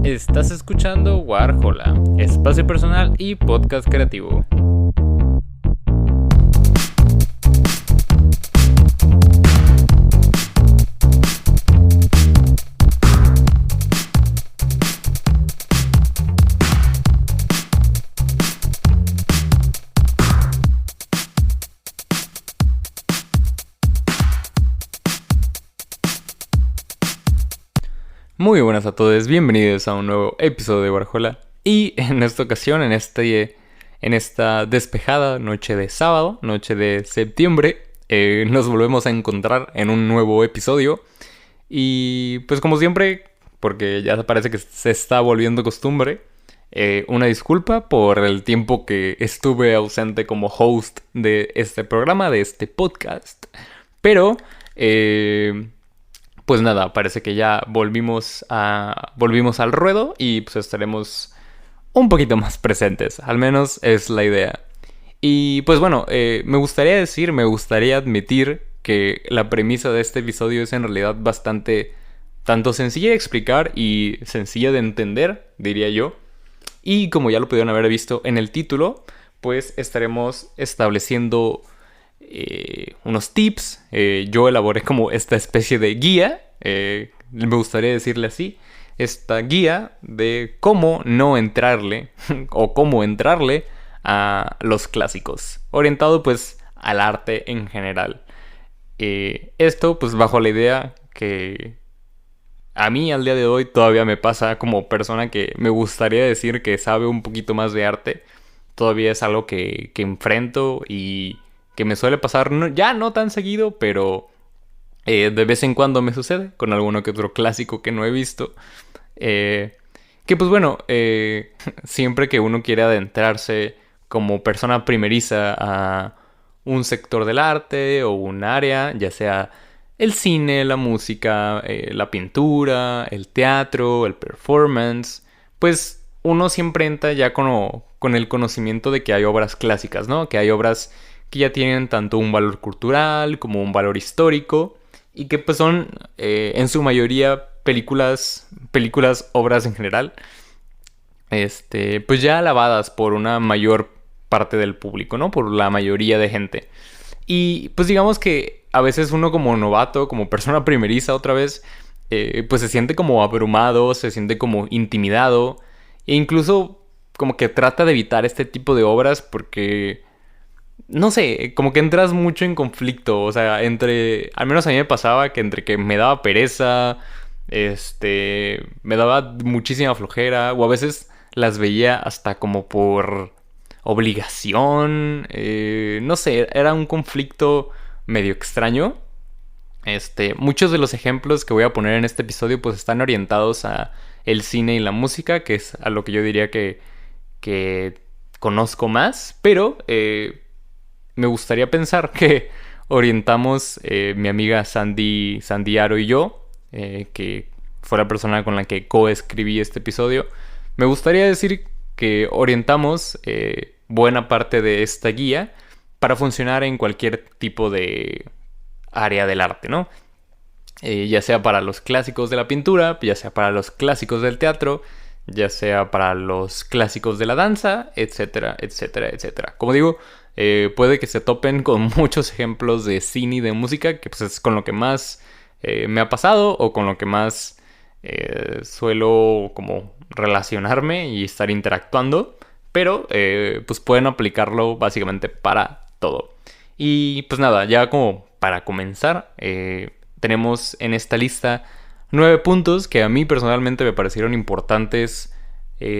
Estás escuchando Warhola, espacio personal y podcast creativo. Muy buenas a todos, bienvenidos a un nuevo episodio de Warhola. Y en esta ocasión, en esta despejada noche de sábado, noche de septiembre, nos volvemos a encontrar en un nuevo episodio. Y pues como siempre, porque ya parece que se está volviendo costumbre, una disculpa por el tiempo que estuve ausente como host de este programa, de este podcast. Pero pues nada, parece que ya volvimos al ruedo y pues estaremos un poquito más presentes. Al menos es la idea. Y pues bueno, me gustaría admitir que la premisa de este episodio es en realidad bastante tanto sencilla de explicar y sencilla de entender, diría yo. Y como ya lo pudieron haber visto en el título, pues estaremos estableciendo unos tips. Yo elaboré como esta especie de guía, me gustaría decirle así, esta guía de cómo no entrarle o cómo entrarle a los clásicos, orientado pues al arte en general. Esto pues bajo la idea que a mí al día de hoy todavía me pasa como persona que me gustaría decir que sabe un poquito más de arte. Todavía es algo que enfrento y que me suele pasar, ya no tan seguido, pero de vez en cuando me sucede con alguno que otro clásico que no he visto. Que pues bueno, siempre que uno quiere adentrarse como persona primeriza a un sector del arte o un área, ya sea el cine, la música, la pintura, el teatro, el performance, pues uno siempre entra ya con el conocimiento de que hay obras clásicas, ¿no? Que hay obras que ya tienen tanto un valor cultural como un valor histórico y que pues son en su mayoría películas, obras en general, pues ya alabadas por una mayor parte del público, ¿no? Por la mayoría de gente. Y pues digamos que a veces uno como novato, como persona primeriza otra vez, pues se siente como abrumado, se siente como intimidado e incluso como que trata de evitar este tipo de obras porque no sé, como que entras mucho en conflicto, o sea, al menos a mí me pasaba que entre que me daba pereza, me daba muchísima flojera, o a veces las veía hasta como por obligación, no sé, era un conflicto medio extraño. Muchos de los ejemplos que voy a poner en este episodio pues están orientados a el cine y la música, que es a lo que yo diría que conozco más, pero me gustaría pensar que orientamos mi amiga Sandy Aro y yo, que fue la persona con la que coescribí este episodio. Me gustaría decir que orientamos buena parte de esta guía para funcionar en cualquier tipo de área del arte, ¿no? Ya sea para los clásicos de la pintura, ya sea para los clásicos del teatro, ya sea para los clásicos de la danza, etcétera, etcétera, etcétera. Como digo, puede que se topen con muchos ejemplos de cine y de música, que pues es con lo que más me ha pasado o con lo que más suelo como relacionarme y estar interactuando, pero pues pueden aplicarlo básicamente para todo. Y pues nada, ya como para comenzar, tenemos en esta lista 9 puntos que a mí personalmente me parecieron importantes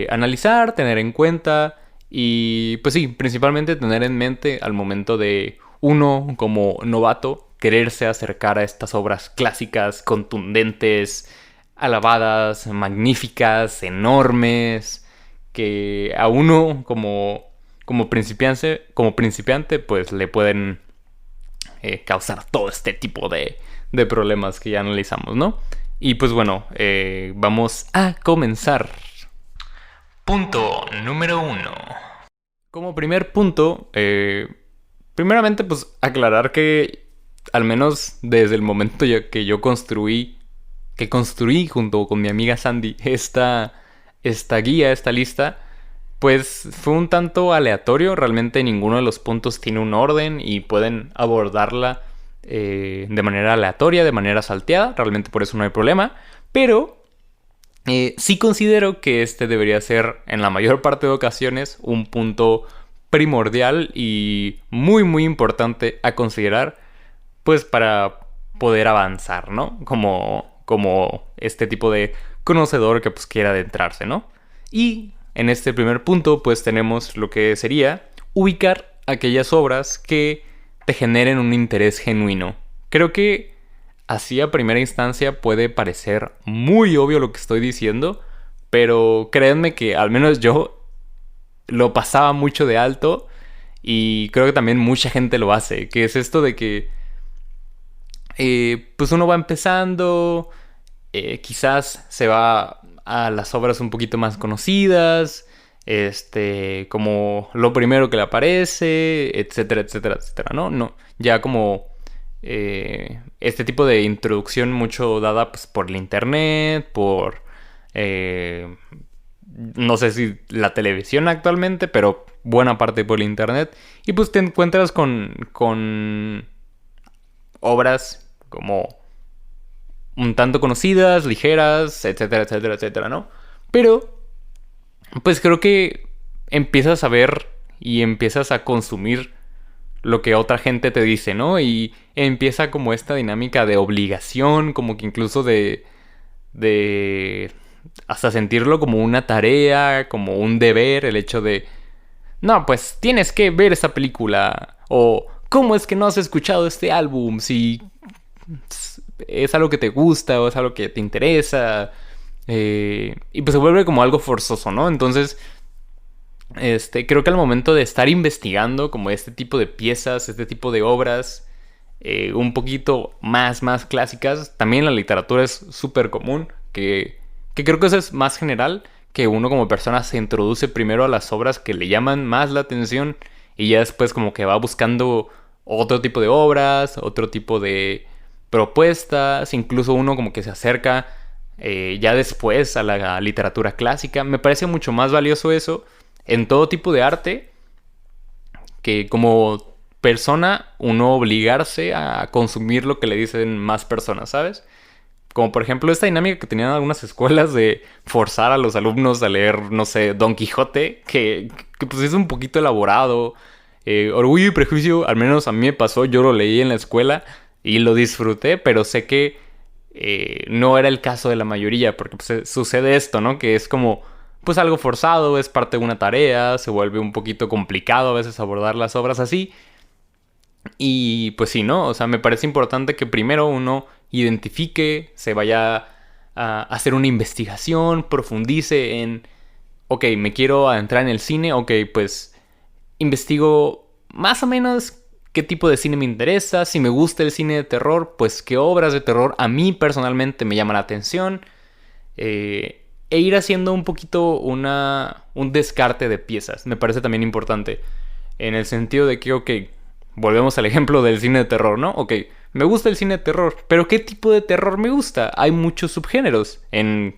analizar, tener en cuenta y pues sí, principalmente tener en mente al momento de uno como novato quererse acercar a estas obras clásicas, contundentes, alabadas, magníficas, enormes, que a uno como principiante pues le pueden causar todo este tipo de problemas que ya analizamos, ¿no? Y pues bueno, vamos a comenzar. Punto número 1. Como primer punto, primeramente pues aclarar que al menos desde el momento que construí junto con mi amiga Sandy esta guía, esta lista, pues fue un tanto aleatorio. Realmente ninguno de los puntos tiene un orden y pueden abordarla de manera aleatoria, de manera salteada. Realmente por eso no hay problema. Pero sí considero que este debería ser, en la mayor parte de ocasiones, un punto primordial y muy muy importante a considerar, pues para poder avanzar, ¿no? Como este tipo de conocedor que pues quiera adentrarse, ¿no? Y en este primer punto pues tenemos lo que sería ubicar aquellas obras que te generen un interés genuino. Creo que así a primera instancia puede parecer muy obvio lo que estoy diciendo, pero créanme que al menos yo lo pasaba mucho de alto y creo que también mucha gente lo hace, que es esto de que pues uno va empezando, quizás se va a las obras un poquito más conocidas, como lo primero que le aparece, etcétera, etcétera, etcétera, ¿no? No, ya como este tipo de introducción mucho dada pues, por el internet, por no sé si la televisión actualmente, pero buena parte por el internet. Y pues te encuentras con obras como un tanto conocidas, ligeras, etcétera, etcétera, etcétera, ¿no? Pero, pues creo que empiezas a ver y empiezas a consumir lo que otra gente te dice, ¿no? Y empieza como esta dinámica de obligación, como que incluso de hasta sentirlo como una tarea, como un deber, el hecho de, no, pues tienes que ver esta película, o ¿cómo es que no has escuchado este álbum? Si es algo que te gusta o es algo que te interesa. Y pues se vuelve como algo forzoso, ¿no? Entonces, creo que al momento de estar investigando como este tipo de piezas, este tipo de obras, un poquito más clásicas, también la literatura es súper común, que creo que eso es más general, que uno como persona se introduce primero a las obras que le llaman más la atención y ya después como que va buscando otro tipo de obras, otro tipo de propuestas, incluso uno como que se acerca ya después a la literatura clásica. Me parece mucho más valioso eso en todo tipo de arte, que como persona uno obligarse a consumir lo que le dicen más personas, ¿sabes? Como por ejemplo esta dinámica que tenían algunas escuelas de forzar a los alumnos a leer, no sé, Don Quijote, que pues es un poquito elaborado. Orgullo y Prejuicio, al menos a mí me pasó, yo lo leí en la escuela y lo disfruté, pero sé que no era el caso de la mayoría, porque pues, sucede esto, ¿no? Que es como, pues algo forzado, es parte de una tarea, se vuelve un poquito complicado a veces abordar las obras así. Y pues sí, ¿no? O sea, me parece importante que primero uno identifique, se vaya a hacer una investigación, profundice en, ok, me quiero adentrar en el cine, ok, pues investigo más o menos qué tipo de cine me interesa, si me gusta el cine de terror, pues qué obras de terror a mí personalmente me llaman la atención, e ir haciendo un poquito un descarte de piezas, me parece también importante, en el sentido de que, ok, volvemos al ejemplo del cine de terror, ¿no? Ok, me gusta el cine de terror, pero ¿qué tipo de terror me gusta? Hay muchos subgéneros. En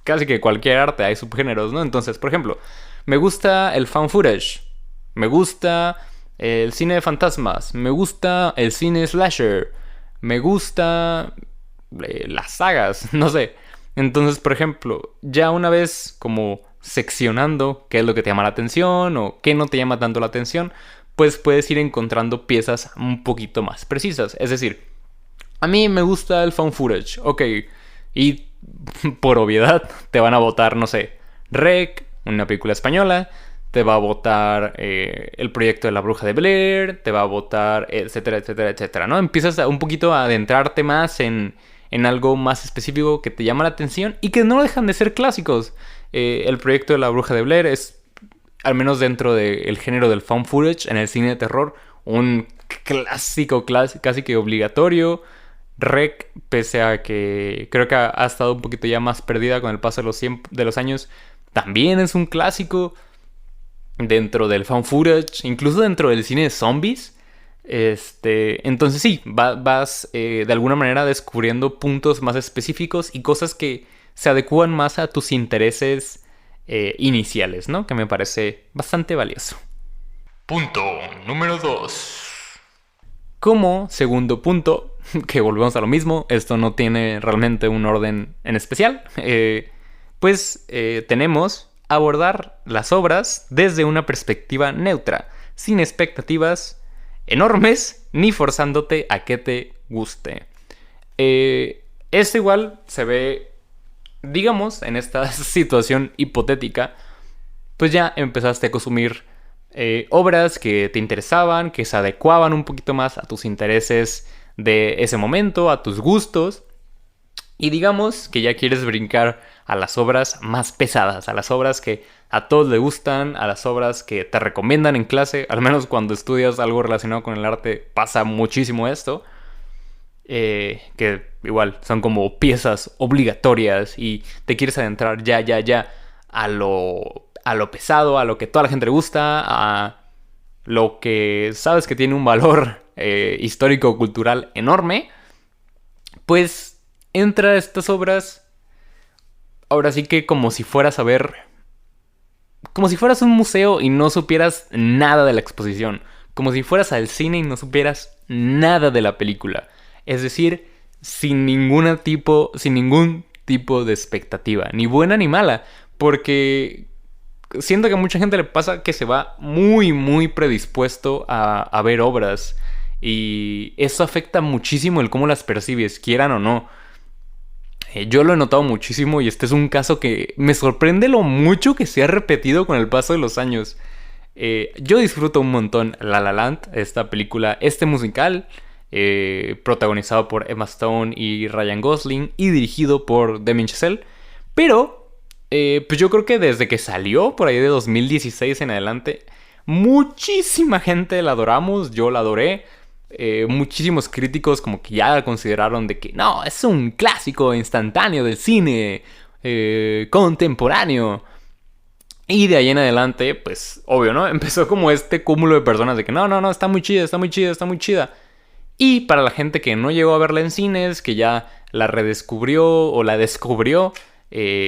casi que cualquier arte hay subgéneros, ¿no? Entonces, por ejemplo, me gusta el found footage, me gusta el cine de fantasmas, me gusta el cine slasher, me gusta las sagas, no sé. Entonces, por ejemplo, ya una vez como seccionando qué es lo que te llama la atención o qué no te llama tanto la atención, pues puedes ir encontrando piezas un poquito más precisas. Es decir, a mí me gusta el found footage, ok, y por obviedad te van a votar, no sé, Rec, una película española, te va a votar el proyecto de la Bruja de Blair, te va a votar, etcétera, etcétera, etcétera, ¿no? Empiezas un poquito a adentrarte más en algo más específico que te llama la atención y que no dejan de ser clásicos. El proyecto de la Bruja de Blair es, al menos dentro del género del found footage, en el cine de terror, un clásico casi que obligatorio. Rec, pese a que creo que ha estado un poquito ya más perdida con el paso de los años, también es un clásico dentro del found footage, incluso dentro del cine de zombies. Entonces sí, vas de alguna manera descubriendo puntos más específicos y cosas que se adecúan más a tus intereses iniciales, ¿no? Que me parece bastante valioso. Punto número 2. Como segundo punto, que volvemos a lo mismo, esto no tiene realmente un orden en especial, tenemos abordar las obras desde una perspectiva neutra, sin expectativas enormes ni forzándote a que te guste. Esto igual se ve, digamos, en esta situación hipotética, pues ya empezaste a consumir obras que te interesaban, que se adecuaban un poquito más a tus intereses de ese momento, a tus gustos. Y digamos que ya quieres brincar a las obras más pesadas, a las obras que a todos les gustan, a las obras que te recomiendan en clase. Al menos cuando estudias algo relacionado con el arte pasa muchísimo esto. Que igual son como piezas obligatorias y te quieres adentrar ya a lo pesado, a lo que toda la gente le gusta, a lo que sabes que tiene un valor histórico-cultural enorme, pues entra a estas obras ahora sí que como si fueras a ver, como si fueras a un museo y no supieras nada de la exposición, como si fueras al cine y no supieras nada de la película. Es decir, sin ningún tipo de expectativa, ni buena ni mala, porque siento que a mucha gente le pasa que se va muy predispuesto a ver obras y eso afecta muchísimo el cómo las percibes, quieran o no. Yo lo he notado muchísimo y este es un caso que me sorprende lo mucho que se ha repetido con el paso de los años. Yo disfruto un montón La La Land, esta película, este musical, protagonizado por Emma Stone y Ryan Gosling y dirigido por Damien Chazelle. Pero, pues yo creo que desde que salió, por ahí de 2016 en adelante, muchísima gente la adoramos, yo la adoré. Muchísimos críticos como que ya la consideraron de que no, es un clásico instantáneo del cine contemporáneo. Y de ahí en adelante, pues obvio, ¿no? Empezó como este cúmulo de personas de que no, está muy chida, está muy chida, está muy chida. Y para la gente que no llegó a verla en cines, que ya la redescubrió o la descubrió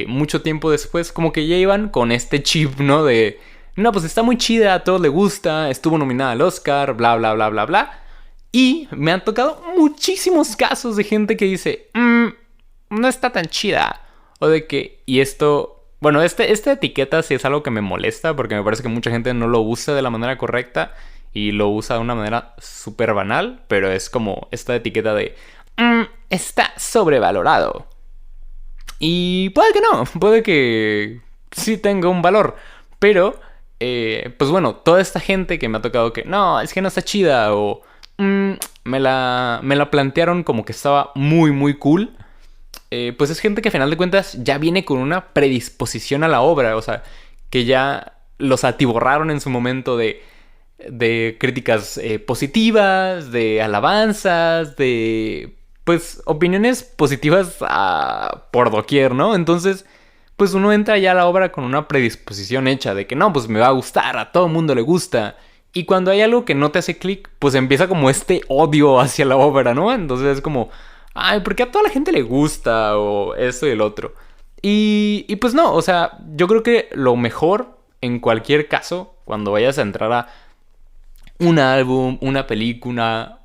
mucho tiempo después, como que ya iban con este chip, ¿no? De, no, pues está muy chida, a todos les gusta, estuvo nominada al Oscar, bla, bla, bla, bla, bla. Y me han tocado muchísimos casos de gente que dice, no está tan chida. O de que, y esto, bueno, esta etiqueta sí es algo que me molesta porque me parece que mucha gente no lo usa de la manera correcta y lo usa de una manera súper banal, pero es como esta etiqueta de, está sobrevalorado. Y puede que no, puede que sí tenga un valor, pero, pues bueno, toda esta gente que me ha tocado que, no, es que no está chida o... me la plantearon como que estaba muy cool. Pues es gente que a final de cuentas ya viene con una predisposición a la obra. O sea, que ya los atiborraron en su momento de críticas positivas, de alabanzas, de pues opiniones positivas por doquier, ¿no? Entonces, pues uno entra ya a la obra con una predisposición hecha de que no, pues me va a gustar, a todo mundo le gusta. Y cuando hay algo que no te hace clic, pues empieza como este odio hacia la obra, ¿no? Entonces es como, ay, ¿por qué a toda la gente le gusta? O esto y el otro. Y pues no, o sea, yo creo que lo mejor en cualquier caso, cuando vayas a entrar a un álbum, una película,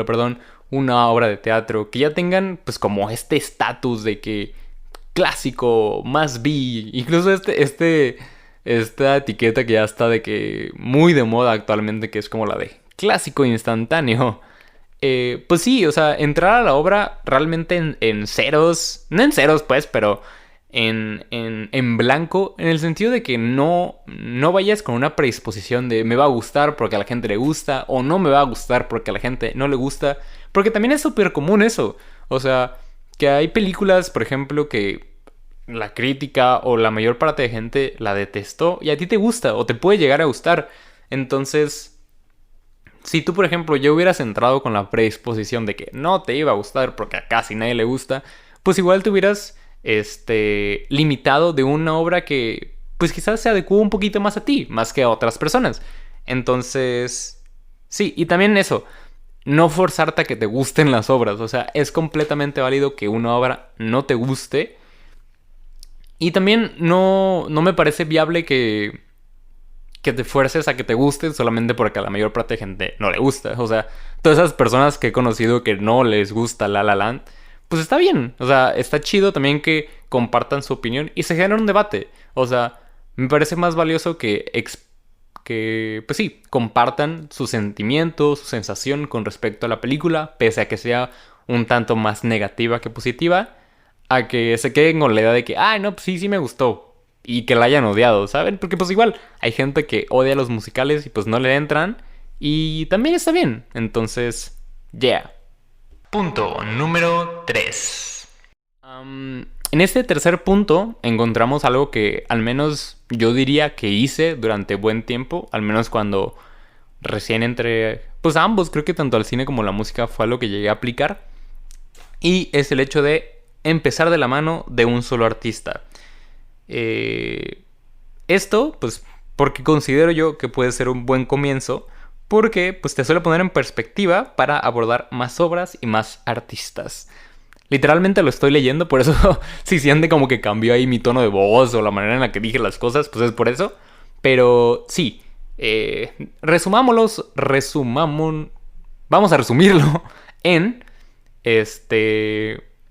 perdón, una obra de teatro, que ya tengan pues como este estatus de que clásico, más vi, incluso esta etiqueta que ya está de que muy de moda actualmente, que es como la de clásico instantáneo. Pues sí, o sea, entrar a la obra realmente en ceros, no en ceros pues, pero en blanco, en el sentido de que no vayas con una predisposición de me va a gustar porque a la gente le gusta o no me va a gustar porque a la gente no le gusta, porque también es súper común eso, o sea, que hay películas, por ejemplo, que la crítica o la mayor parte de gente la detestó y a ti te gusta o te puede llegar a gustar. Entonces, si tú, por ejemplo, ya hubieras entrado con la predisposición de que no te iba a gustar porque a casi nadie le gusta, pues igual te hubieras limitado de una obra que pues quizás se adecua un poquito más a ti, más que a otras personas. Entonces, sí, y también eso, no forzarte a que te gusten las obras. O sea, es completamente válido que una obra no te guste. Y también no me parece viable que te fuerces a que te guste solamente porque a la mayor parte de gente no le gusta. O sea, todas esas personas que he conocido que no les gusta La La Land, pues está bien. O sea, está chido también que compartan su opinión y se genera un debate. O sea, me parece más valioso que pues sí, compartan su sentimiento, su sensación con respecto a la película, pese a que sea un tanto más negativa que positiva, a que se queden con la idea de que, ay, no, pues sí, sí me gustó. Y que la hayan odiado, ¿saben? Porque pues igual hay gente que odia los musicales y pues no le entran. Y también está bien. Entonces, yeah. Punto número 3. En este tercer punto encontramos algo que al menos yo diría que hice durante buen tiempo. Al menos cuando recién entré, pues a ambos, creo que tanto al cine como a la música fue algo que llegué a aplicar. Y es el hecho de empezar de la mano de un solo artista. Esto, pues, porque considero yo que puede ser un buen comienzo, porque pues te suele poner en perspectiva para abordar más obras y más artistas. Literalmente lo estoy leyendo, por eso si siente como que cambió ahí mi tono de voz o la manera en la que dije las cosas, pues es por eso. Pero sí, resumamos, vamos a resumirlo en,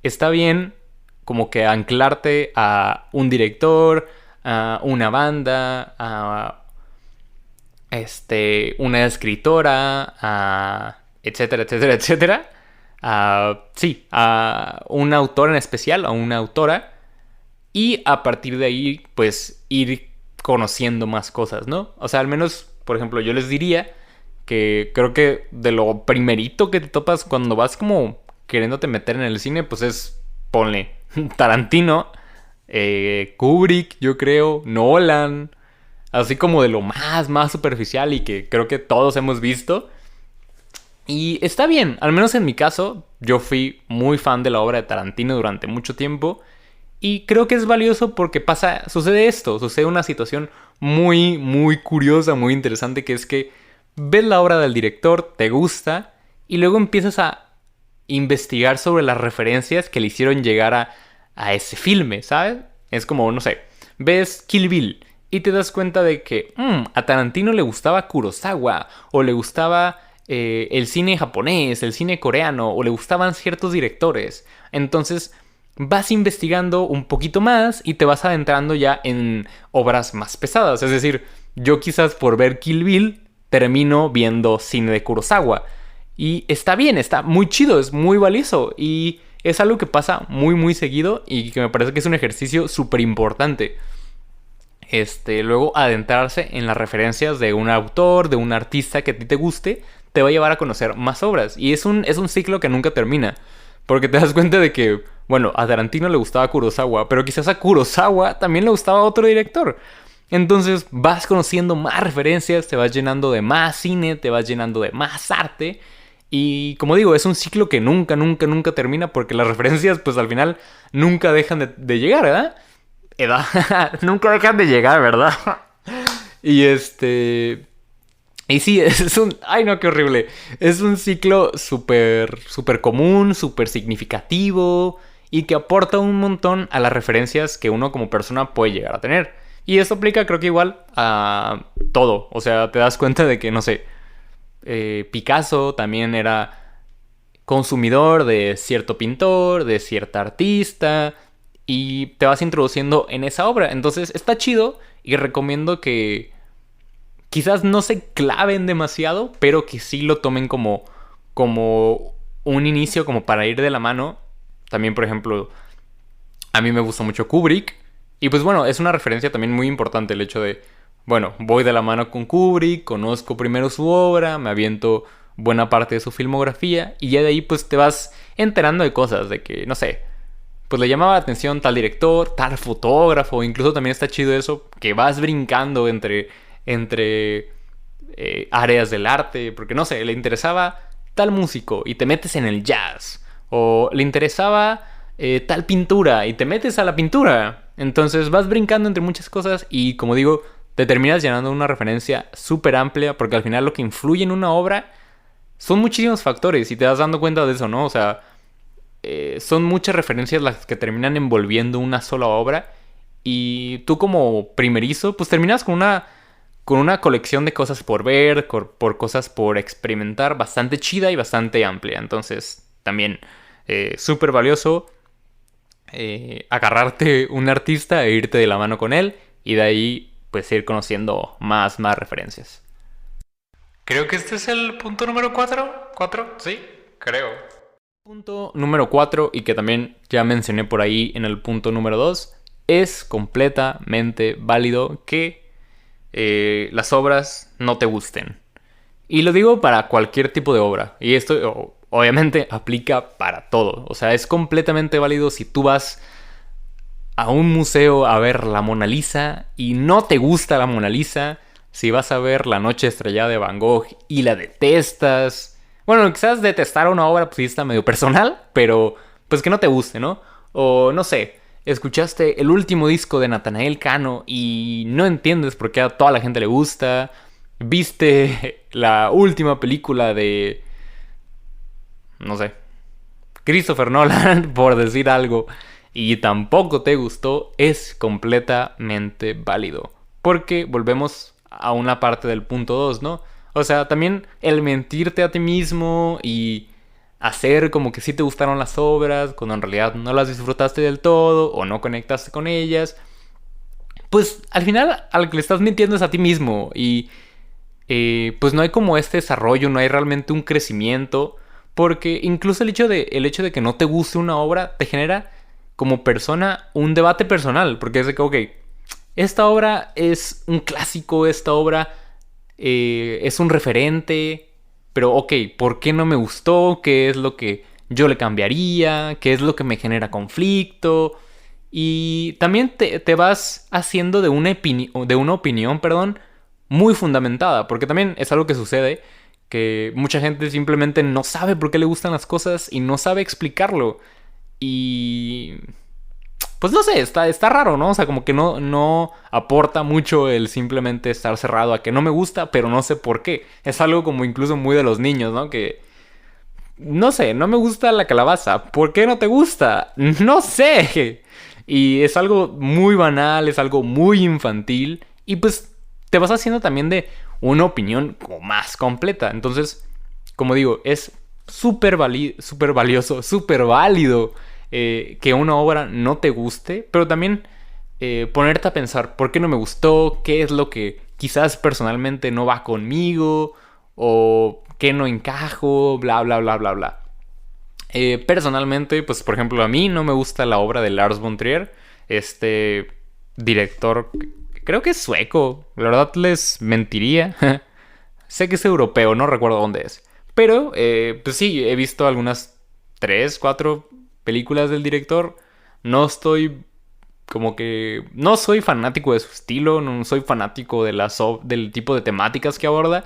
está bien como que anclarte a un director, a una banda, a una escritora, a etcétera, etcétera, etcétera. Sí, a un autor en especial, a una autora. Y a partir de ahí, pues ir conociendo más cosas, ¿no? O sea, al menos, por ejemplo, yo les diría que creo que de lo primerito que te topas cuando vas como queriéndote meter en el cine, pues es, ponle, Tarantino, Kubrick, yo creo, Nolan, así como de lo más superficial y que creo que todos hemos visto. Y está bien, al menos en mi caso, yo fui muy fan de la obra de Tarantino durante mucho tiempo. Y creo que es valioso porque sucede una situación muy curiosa, muy interesante, que es que ves la obra del director, te gusta, y luego empiezas a investigar sobre las referencias que le hicieron llegar a ese filme, ¿sabes? Es como, no sé, ves Kill Bill y te das cuenta de que a Tarantino le gustaba Kurosawa, o le gustaba el cine japonés, el cine coreano, o le gustaban ciertos directores. Entonces vas investigando un poquito más y te vas adentrando ya en obras más pesadas. Es decir, yo quizás por ver Kill Bill termino viendo cine de Kurosawa. Y está bien, está muy chido, es muy valioso. Y es algo que pasa muy seguido y que me parece que es un ejercicio súper importante. Luego adentrarse en las referencias de un autor, de un artista que a ti te guste, te va a llevar a conocer más obras. Y es un ciclo que nunca termina. Porque te das cuenta de que, bueno, a Tarantino le gustaba Kurosawa, pero quizás a Kurosawa también le gustaba otro director. Entonces vas conociendo más referencias, te vas llenando de más cine, te vas llenando de más arte. Y como digo, es un ciclo que nunca termina porque las referencias pues al final nunca dejan de llegar, ¿verdad? Nunca dejan de llegar, ¿verdad? Y Y sí, es un... Ay, no, qué horrible. Es un ciclo súper común, súper significativo y que aporta un montón a las referencias que uno como persona puede llegar a tener. Y eso aplica creo que igual a todo. O sea, te das cuenta de que, no sé, Picasso también era consumidor de cierto pintor, de cierta artista, y te vas introduciendo en esa obra. Entonces está chido y recomiendo que quizás no se claven demasiado, pero que sí lo tomen como un inicio, como para ir de la mano. También, por ejemplo, a mí me gustó mucho Kubrick. Y pues bueno, es una referencia también muy importante el hecho de, bueno, voy de la mano con Kubrick, conozco primero su obra, me aviento buena parte de su filmografía y ya de ahí pues te vas enterando de cosas, de que, no sé, pues le llamaba la atención tal director, tal fotógrafo, incluso también está chido eso, que vas brincando entre áreas del arte, porque no sé, le interesaba tal músico y te metes en el jazz, o le interesaba tal pintura y te metes a la pintura. Entonces vas brincando entre muchas cosas y como digo, te terminas llenando una referencia súper amplia, porque al final lo que influye en una obra son muchísimos factores y te das dando cuenta de eso, ¿no? O sea, son muchas referencias las que terminan envolviendo una sola obra y tú como primerizo, pues terminas con una colección de cosas por ver, por cosas por experimentar, bastante chida y bastante amplia. Entonces, también súper valioso agarrarte un artista e irte de la mano con él y de ahí pues ir conociendo más referencias. Creo que este es el punto número 4. ¿4? Sí, creo. Punto número 4, y que también ya mencioné por ahí en el punto número 2, es completamente válido que las obras no te gusten. Y lo digo para cualquier tipo de obra. Y esto obviamente aplica para todo. O sea, es completamente válido si tú vas a un museo a ver la Mona Lisa y no te gusta la Mona Lisa. Si vas a ver La Noche Estrellada de Van Gogh y la detestas. Bueno, quizás detestar una obra pues sí está medio personal, pero pues que no te guste, ¿no? O no sé, escuchaste el último disco de Natanael Cano y no entiendes por qué a toda la gente le gusta. Viste la última película de, no sé, Christopher Nolan, por decir algo, y tampoco te gustó, es completamente válido. Porque volvemos a una parte del punto 2, ¿no? O sea, también el mentirte a ti mismo y hacer como que sí te gustaron las obras, cuando en realidad no las disfrutaste del todo o no conectaste con ellas, pues al final al que le estás mintiendo es a ti mismo y pues no hay como este desarrollo, no hay realmente un crecimiento, porque incluso el hecho de que no te guste una obra te genera como persona un debate personal, porque es de que, ok, esta obra es un clásico, esta obra es un referente, pero ok, ¿por qué no me gustó? ¿Qué es lo que yo le cambiaría? ¿Qué es lo que me genera conflicto? Y también te vas haciendo de una opinión, perdón, muy fundamentada, porque también es algo que sucede, que mucha gente simplemente no sabe por qué le gustan las cosas y no sabe explicarlo. Y pues no sé, está raro, ¿no? O sea, como que no aporta mucho el simplemente estar cerrado a que no me gusta, pero no sé por qué. Es algo como incluso muy de los niños, ¿no? Que, no sé, no me gusta la calabaza. ¿Por qué no te gusta? No sé. Y es algo muy banal, es algo muy infantil. Y pues te vas haciendo también de una opinión como más completa. Entonces, como digo, es súper valioso, súper válido que una obra no te guste, pero también ponerte a pensar por qué no me gustó, qué es lo que quizás personalmente no va conmigo o qué no encajo, bla, bla, bla, bla, bla. Personalmente, pues por ejemplo, a mí no me gusta la obra de Lars von Trier, este director, creo que es sueco, la verdad les mentiría. Sé que es europeo, no recuerdo dónde es. Pero, pues sí, he visto algunas 3, 4 películas del director. No estoy como que... No soy fanático de su estilo, no soy fanático de del tipo de temáticas que aborda.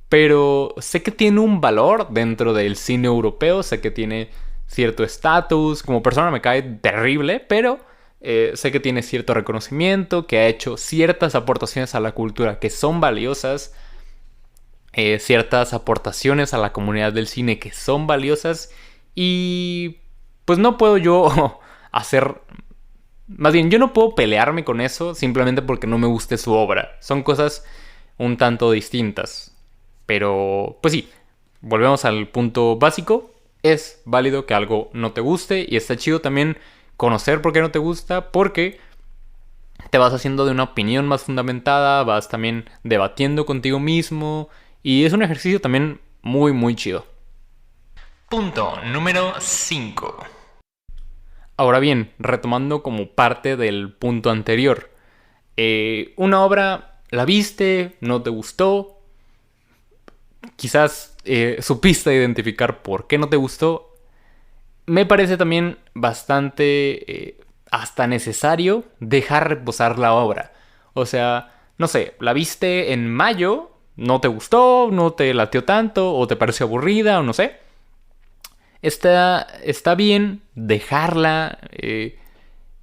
Pero sé que tiene un valor dentro del cine europeo, sé que tiene cierto estatus. Como persona me cae terrible, pero sé que tiene cierto reconocimiento, que ha hecho ciertas aportaciones a la cultura que son valiosas. Ciertas aportaciones a la comunidad del cine que son valiosas y pues no puedo yo hacer... Más bien, yo no puedo pelearme con eso simplemente porque no me guste su obra. Son cosas un tanto distintas. Pero, pues sí, volvemos al punto básico. Es válido que algo no te guste y está chido también conocer por qué no te gusta, porque te vas haciendo de una opinión más fundamentada, vas también debatiendo contigo mismo y es un ejercicio también muy, muy chido. Punto número 5. Ahora bien, retomando como parte del punto anterior. Una obra, la viste, no te gustó, quizás supiste identificar por qué no te gustó. Me parece también bastante hasta necesario dejar reposar la obra. O sea, no sé, la viste en mayo, no te gustó, no te latió tanto, o te pareció aburrida, o no sé. Está bien dejarla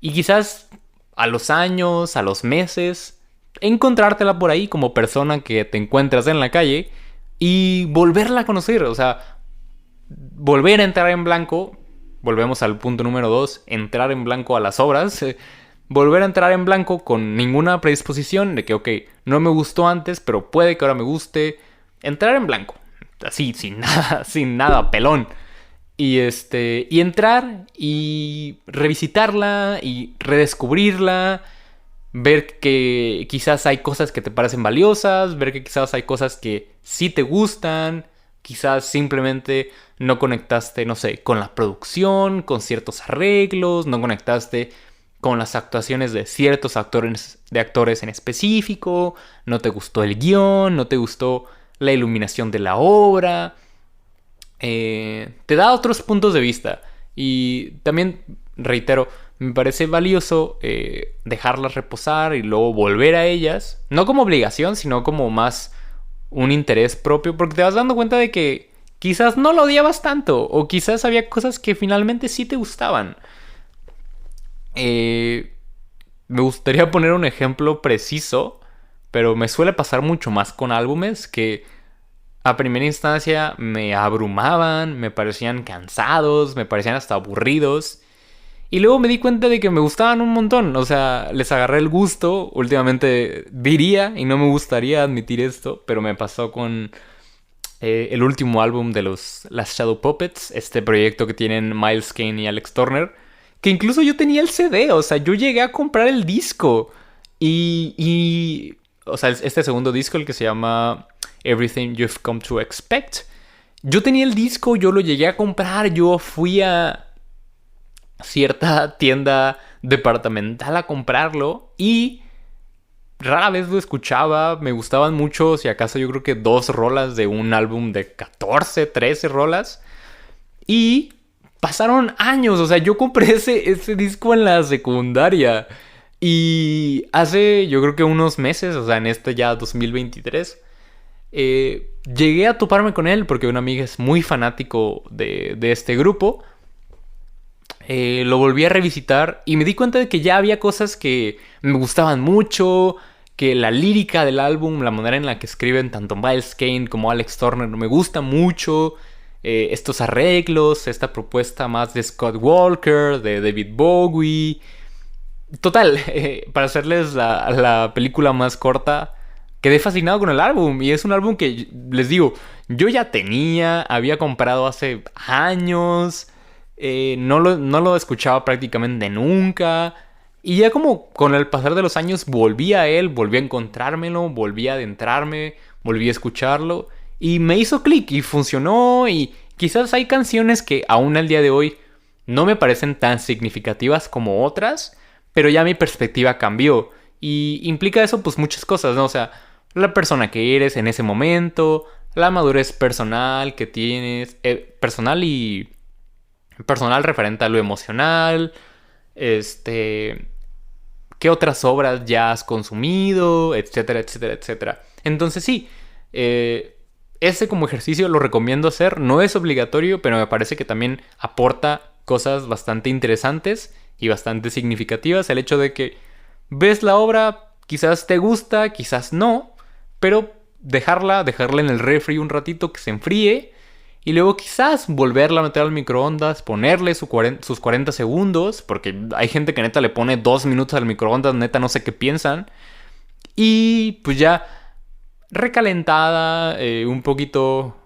y quizás a los años, a los meses, encontrártela por ahí como persona que te encuentras en la calle y volverla a conocer. O sea, volver a entrar en blanco. Volvemos al punto número 2, entrar en blanco a las obras. volver a entrar en blanco con ninguna predisposición de que, ok, no me gustó antes, pero puede que ahora me guste. Entrar en blanco, así, sin nada, sin nada, pelón. Y entrar y revisitarla y redescubrirla, ver que quizás hay cosas que te parecen valiosas, ver que quizás hay cosas que sí te gustan, quizás simplemente no conectaste, no sé, con la producción, con ciertos arreglos, no conectaste con las actuaciones de ciertos actores en específico, no te gustó el guión, no te gustó la iluminación de la obra. Te da otros puntos de vista. Y también, reitero, me parece valioso dejarlas reposar y luego volver a ellas. No como obligación, sino como más un interés propio. Porque te vas dando cuenta de que quizás no lo odiabas tanto. O quizás había cosas que finalmente sí te gustaban. Me gustaría poner un ejemplo preciso. Pero me suele pasar mucho más con álbumes que a primera instancia me abrumaban, me parecían cansados, me parecían hasta aburridos. Y luego me di cuenta de que me gustaban un montón. O sea, les agarré el gusto. Últimamente diría, y no me gustaría admitir esto, pero me pasó con el último álbum de las Shadow Puppets. Este proyecto que tienen Miles Kane y Alex Turner. Que incluso yo tenía el CD. O sea, yo llegué a comprar el disco. O sea, este segundo disco, el que se llama Everything You've Come to Expect. Yo tenía el disco, yo lo llegué a comprar. Yo fui a cierta tienda departamental a comprarlo y rara vez lo escuchaba. Me gustaban mucho, si acaso yo creo que 2 rolas de un álbum de 14, 13 rolas. Y pasaron años, o sea, yo compré ese disco en la secundaria. Y hace yo creo que unos meses, o sea, en este ya 2023, llegué a toparme con él porque una amiga es muy fanático de este grupo. Lo volví a revisitar y me di cuenta de que ya había cosas que me gustaban mucho, que la lírica del álbum, la manera en la que escriben tanto Miles Kane como Alex Turner me gusta mucho. Estos arreglos, esta propuesta más de Scott Walker, de David Bowie. Total, para hacerles la película más corta, quedé fascinado con el álbum. Y es un álbum que, les digo, yo ya había comprado hace años. No lo escuchaba prácticamente nunca. Y ya como con el pasar de los años volví a él, volví a encontrármelo, volví a adentrarme, volví a escucharlo. Y me hizo clic y funcionó. Y quizás hay canciones que aún al día de hoy no me parecen tan significativas como otras, pero ya mi perspectiva cambió. Y implica eso pues muchas cosas, ¿no? O sea, la persona que eres en ese momento, la madurez personal que tienes, personal referente a lo emocional, qué otras obras ya has consumido, etcétera, etcétera, etcétera. Entonces sí, ese como ejercicio lo recomiendo hacer, no es obligatorio, pero me parece que también aporta cosas bastante interesantes y bastante significativas. El hecho de que ves la obra, quizás te gusta, quizás no, pero dejarla en el refri un ratito que se enfríe y luego quizás volverla a meter al microondas, ponerle sus 40 segundos, porque hay gente que neta le pone 2 minutos al microondas, neta no sé qué piensan, y pues ya recalentada, un poquito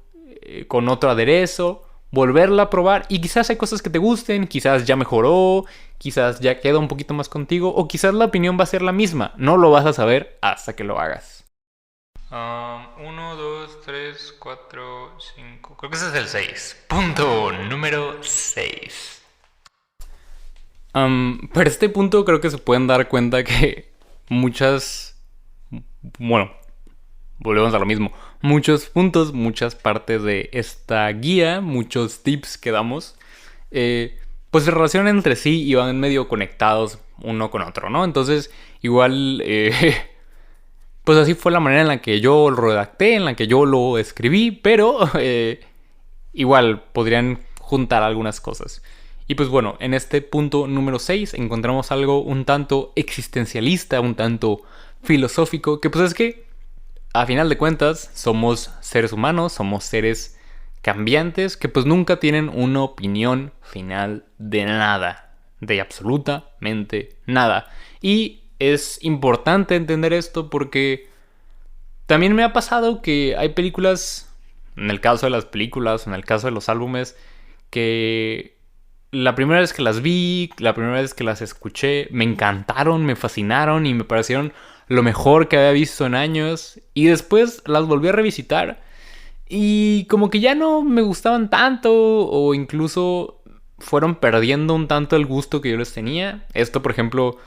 con otro aderezo, volverla a probar y quizás hay cosas que te gusten, quizás ya mejoró, quizás ya queda un poquito más contigo o quizás la opinión va a ser la misma, no lo vas a saber hasta que lo hagas. 1, 2, 3, 4, 5. Creo que ese es el 6. Punto número 6. Para este punto creo que se pueden dar cuenta que bueno, volvemos a lo mismo. Muchos puntos, muchas partes de esta guía, muchos tips que damos, pues se relacionan entre sí y van medio conectados uno con otro, ¿no? Entonces, igual, pues así fue la manera en la que yo lo redacté, en la que yo lo escribí, pero igual podrían juntar algunas cosas. Y pues bueno, en este punto número 6 encontramos algo un tanto existencialista, un tanto filosófico, que pues es que a final de cuentas somos seres humanos, somos seres cambiantes que pues nunca tienen una opinión final de nada, de absolutamente nada. Y es importante entender esto porque también me ha pasado que hay películas, en el caso de las películas, en el caso de los álbumes, que la primera vez que las vi, la primera vez que las escuché, me encantaron, me fascinaron y me parecieron lo mejor que había visto en años. Y después las volví a revisitar y como que ya no me gustaban tanto o incluso fueron perdiendo un tanto el gusto que yo les tenía. Esto, por ejemplo,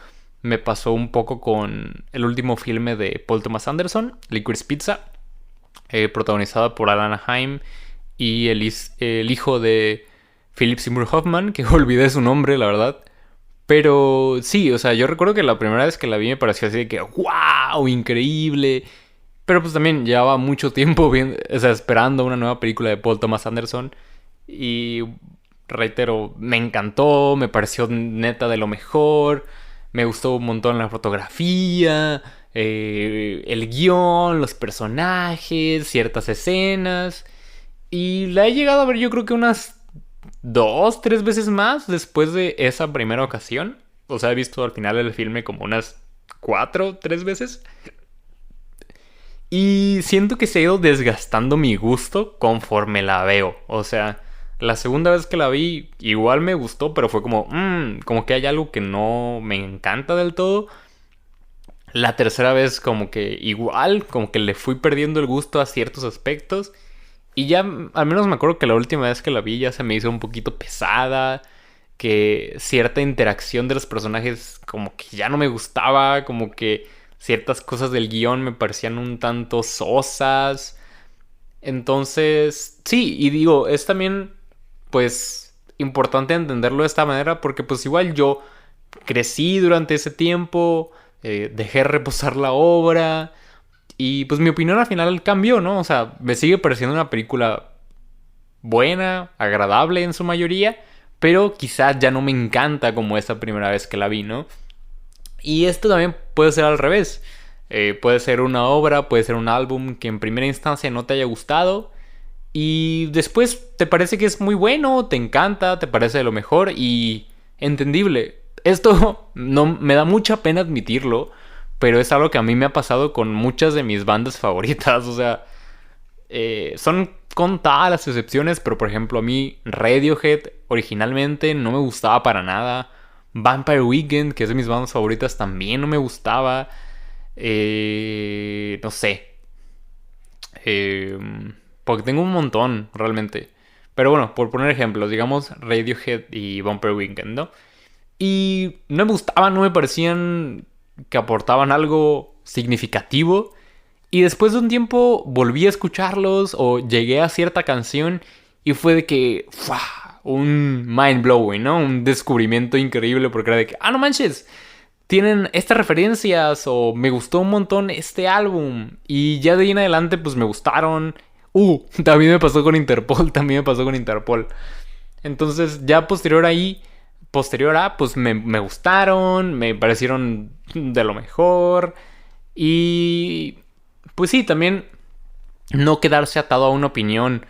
me pasó un poco con el último filme de Paul Thomas Anderson, Licorice Pizza, protagonizada por Alan Haim y el hijo de Philip Seymour Hoffman, que olvidé su nombre, la verdad. Pero sí, o sea, yo recuerdo que la primera vez que la vi me pareció así de que ¡wow! Increíble. Pero pues también llevaba mucho tiempo viendo, o sea, esperando una nueva película de Paul Thomas Anderson. Y reitero, me encantó, me pareció neta de lo mejor. Me gustó un montón la fotografía, el guión, los personajes, ciertas escenas. Y la he llegado a ver yo creo que unas 2, 3 veces más después de esa primera ocasión. O sea, he visto al final del filme como unas 4, 3 veces. Y siento que se ha ido desgastando mi gusto conforme la veo. O sea, la segunda vez que la vi igual me gustó, pero fue como, como que hay algo que no me encanta del todo. La tercera vez como que igual, como que le fui perdiendo el gusto a ciertos aspectos. Y ya, al menos me acuerdo que la última vez que la vi ya se me hizo un poquito pesada. Que cierta interacción de los personajes como que ya no me gustaba. Como que ciertas cosas del guión me parecían un tanto sosas. Entonces, sí, y digo, es también, pues, importante entenderlo de esta manera porque pues igual yo crecí durante ese tiempo, dejé reposar la obra y pues mi opinión al final cambió, ¿no? O sea, me sigue pareciendo una película buena, agradable en su mayoría, pero quizás ya no me encanta como esa primera vez que la vi, ¿no? Y esto también puede ser al revés. Puede ser una obra, puede ser un álbum que en primera instancia no te haya gustado y después te parece que es muy bueno, te encanta, te parece de lo mejor y entendible. Esto no me da mucha pena admitirlo, pero es algo que a mí me ha pasado con muchas de mis bandas favoritas. O sea, son contadas las excepciones, pero por ejemplo a mí Radiohead originalmente no me gustaba para nada. Vampire Weekend, que es de mis bandas favoritas, también no me gustaba. No sé. Eh, Porque tengo un montón, realmente. Pero bueno, por poner ejemplos, digamos Radiohead y Vampire Weekend, ¿no? Y no me gustaban, no me parecían que aportaban algo significativo. Y después de un tiempo volví a escucharlos o llegué a cierta canción y fue de que, ¡fua! Un mind blowing, ¿no? Un descubrimiento increíble porque era de que, no manches, tienen estas referencias o me gustó un montón este álbum. Y ya de ahí en adelante pues me gustaron. También me pasó con Interpol, también me pasó con Interpol. Entonces ya posterior a, pues me gustaron, me parecieron de lo mejor. Y pues sí, también no quedarse atado a una opinión.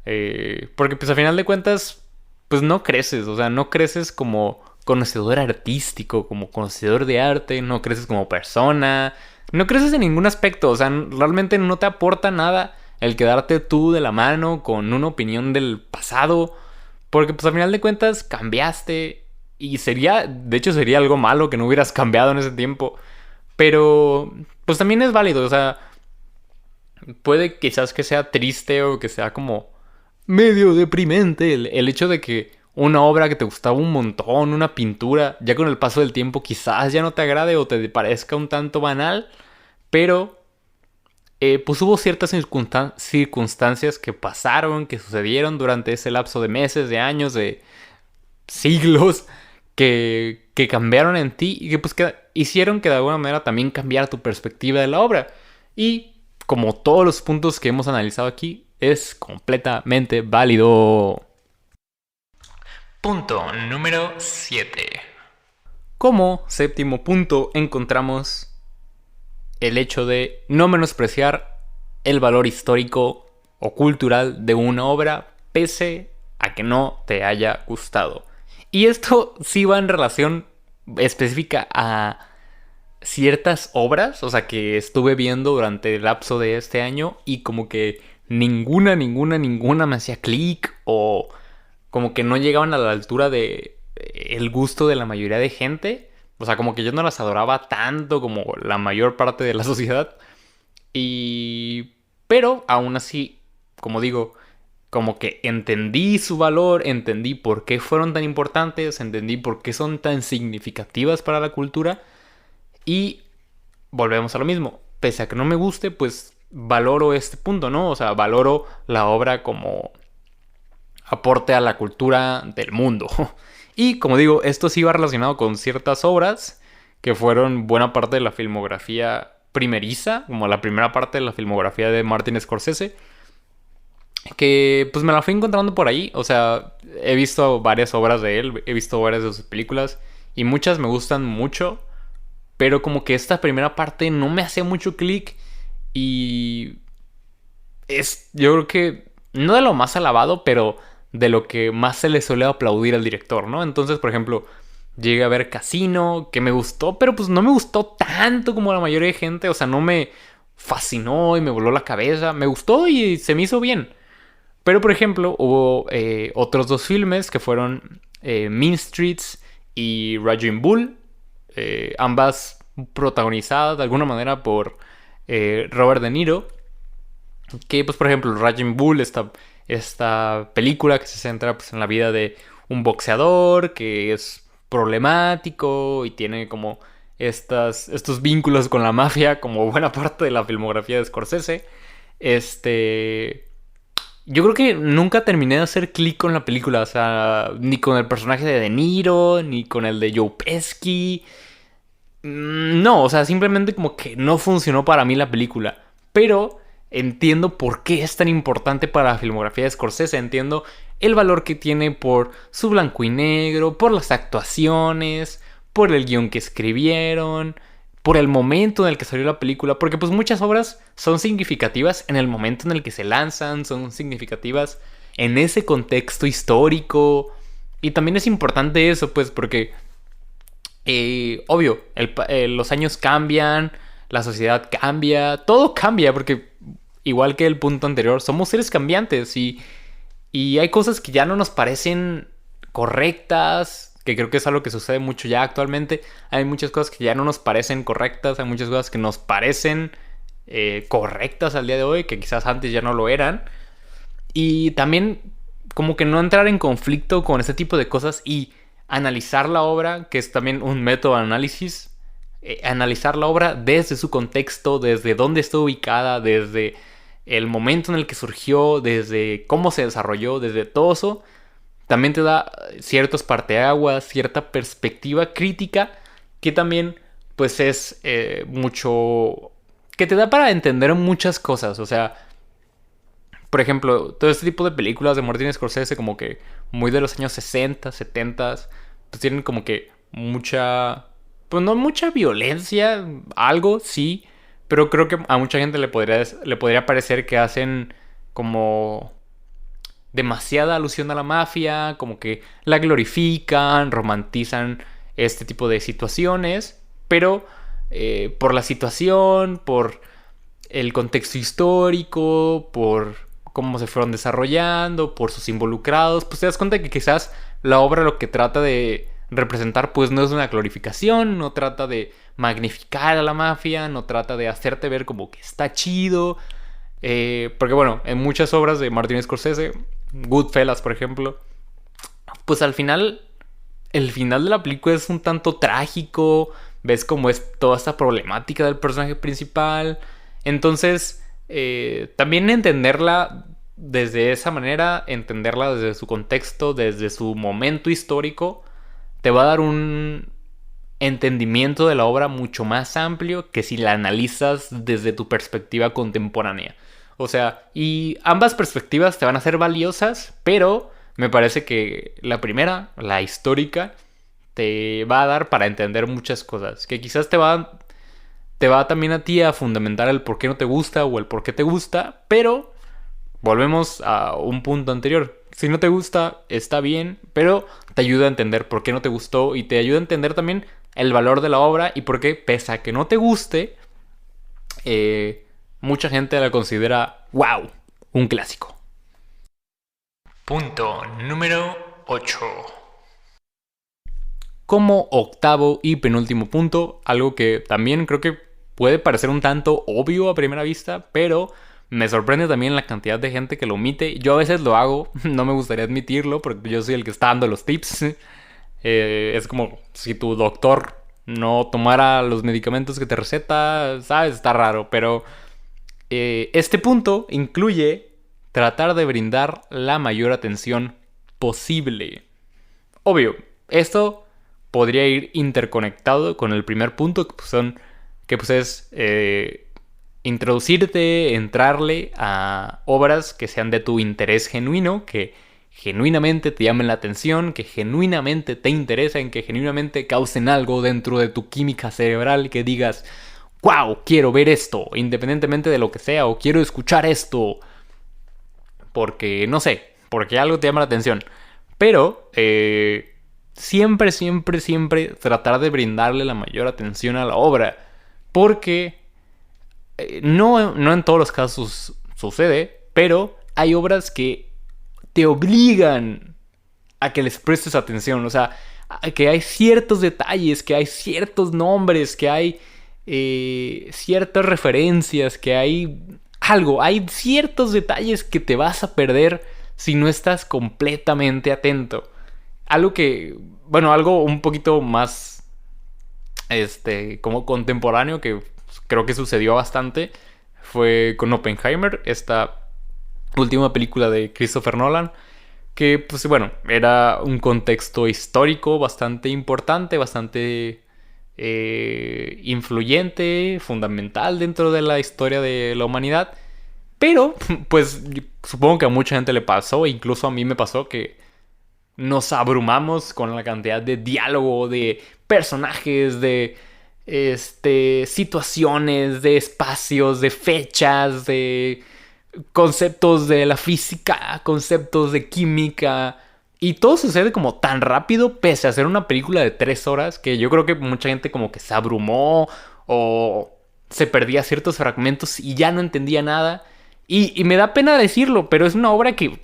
Porque pues a final de cuentas, pues no creces, o sea, no creces como conocedor artístico, como conocedor de arte, no creces como persona, no creces en ningún aspecto, o sea, realmente no te aporta nada el quedarte tú de la mano con una opinión del pasado, porque pues a final de cuentas cambiaste y de hecho sería algo malo que no hubieras cambiado en ese tiempo, pero pues también es válido, o sea, puede quizás que sea triste o que sea como medio deprimente el hecho de que una obra que te gustaba un montón, una pintura, ya con el paso del tiempo quizás ya no te agrade o te parezca un tanto banal, pero pues hubo ciertas circunstancias que pasaron, que sucedieron durante ese lapso de meses, de años, de siglos, que cambiaron en ti y que pues que hicieron que de alguna manera también cambiara tu perspectiva de la obra. Y como todos los puntos que hemos analizado aquí, es completamente válido. Punto número 7. Como séptimo punto encontramos el hecho de no menospreciar el valor histórico o cultural de una obra pese a que no te haya gustado. Y esto sí va en relación específica a ciertas obras, o sea, que estuve viendo durante el lapso de este año y como que ninguna me hacía clic o como que no llegaban a la altura de el gusto de la mayoría de gente. O sea, como que yo no las adoraba tanto como la mayor parte de la sociedad. Y... Pero aún así, como digo, como que entendí su valor, entendí por qué fueron tan importantes, entendí por qué son tan significativas para la cultura. Y volvemos a lo mismo. Pese a que no me guste, pues valoro este punto, ¿no? O sea, valoro la obra como aporte a la cultura del mundo. Y como digo, esto sí va relacionado con ciertas obras que fueron buena parte de la filmografía primeriza, como la primera parte de la filmografía de Martin Scorsese, que pues me la fui encontrando por ahí. O sea, he visto varias obras de él, he visto varias de sus películas y muchas me gustan mucho, pero como que esta primera parte no me hacía mucho clic y es, yo creo que, no de lo más alabado, pero de lo que más se le suele aplaudir al director, ¿no? Entonces, por ejemplo, llegué a ver Casino, que me gustó, pero pues no me gustó tanto como la mayoría de gente, o sea, no me fascinó y me voló la cabeza, me gustó y se me hizo bien. Pero, por ejemplo, hubo otros dos filmes que fueron Mean Streets y Raging Bull, ambas protagonizadas de alguna manera por Robert De Niro, que pues por ejemplo Raging Bull, esta película que se centra pues, en la vida de un boxeador que es problemático y tiene como estos vínculos con la mafia como buena parte de la filmografía de Scorsese. Este... Yo creo que nunca terminé de hacer clic con la película, o sea, ni con el personaje de De Niro, ni con el de Joe Pesci. No, o sea, simplemente como que no funcionó para mí la película. Pero entiendo por qué es tan importante para la filmografía de Scorsese. Entiendo el valor que tiene por su blanco y negro, por las actuaciones, por el guión que escribieron, por el momento en el que salió la película. Porque pues muchas obras son significativas en el momento en el que se lanzan, son significativas en ese contexto histórico. Y también es importante eso, pues, porque obvio, los años cambian, la sociedad cambia, todo cambia, porque igual que el punto anterior, somos seres cambiantes y hay cosas que ya no nos parecen correctas, que creo que es algo que sucede mucho ya actualmente. Hay muchas cosas que ya no nos parecen correctas, hay muchas cosas que nos parecen correctas al día de hoy, que quizás antes ya no lo eran. Y también como que no entrar en conflicto con ese tipo de cosas y analizar la obra, que es también un método de análisis, analizar la obra desde su contexto, desde dónde está ubicada, desde el momento en el que surgió, desde cómo se desarrolló, desde todo eso, también te da ciertos parteaguas, cierta perspectiva crítica, que también pues es mucho... que te da para entender muchas cosas, o sea... Por ejemplo, todo este tipo de películas de Martin Scorsese, como que muy de los años 60, 70, pues tienen como que mucha, pues no mucha violencia, algo sí, pero creo que a mucha gente le podría parecer que hacen como demasiada alusión a la mafia, como que la glorifican, romantizan este tipo de situaciones, pero por la situación, por el contexto histórico, por cómo se fueron desarrollando, por sus involucrados, pues te das cuenta que quizás la obra lo que trata de representar pues no es una glorificación, no trata de magnificar a la mafia, no trata de hacerte ver como que está chido, porque bueno, en muchas obras de Martin Scorsese, Goodfellas por ejemplo, pues al final, el final de la película es un tanto trágico, ves cómo es toda esta problemática del personaje principal, entonces también entenderla desde esa manera, entenderla desde su contexto, desde su momento histórico, te va a dar un entendimiento de la obra mucho más amplio que si la analizas desde tu perspectiva contemporánea. O sea, y ambas perspectivas te van a ser valiosas, pero me parece que la primera, la histórica, te va a dar para entender muchas cosas. Que quizás te va también a ti a fundamentar el por qué no te gusta o el por qué te gusta, pero volvemos a un punto anterior. Si no te gusta, está bien, pero te ayuda a entender por qué no te gustó y te ayuda a entender también el valor de la obra y por qué, pese a que no te guste, mucha gente la considera, wow, un clásico. Punto número 8. Como octavo y penúltimo punto, algo que también creo que puede parecer un tanto obvio a primera vista, pero me sorprende también la cantidad de gente que lo omite. Yo a veces lo hago, no me gustaría admitirlo, porque yo soy el que está dando los tips. Es como si tu doctor no tomara los medicamentos que te receta, ¿sabes? Está raro, pero este punto incluye tratar de brindar la mayor atención posible. Obvio, esto podría ir interconectado con el primer punto, que es introducirte, entrarle a obras que sean de tu interés genuino, que genuinamente te llamen la atención, que genuinamente te interesen, que genuinamente causen algo dentro de tu química cerebral, que digas, wow, quiero ver esto, independientemente de lo que sea, o quiero escuchar esto, porque, no sé, porque algo te llama la atención. Pero, siempre, siempre, siempre tratar de brindarle la mayor atención a la obra, porque no en todos los casos sucede, pero hay obras que te obligan a que les prestes atención. O sea, que hay ciertos detalles, que hay ciertos nombres, que hay ciertas referencias, que hay algo. Hay ciertos detalles que te vas a perder si no estás completamente atento. Algo que, bueno, algo un poquito más, como contemporáneo, que creo que sucedió bastante, fue con Oppenheimer, esta última película de Christopher Nolan, que, pues bueno, era un contexto histórico bastante importante, bastante influyente, fundamental dentro de la historia de la humanidad. Pero, pues, supongo que a mucha gente le pasó, incluso a mí me pasó, que nos abrumamos con la cantidad de diálogo, de personajes, de situaciones, de espacios, de fechas, de conceptos de la física, conceptos de química. Y todo sucede como tan rápido, pese a ser una película de 3 horas, que yo creo que mucha gente como que se abrumó o se perdía ciertos fragmentos y ya no entendía nada. Y me da pena decirlo, pero es una obra que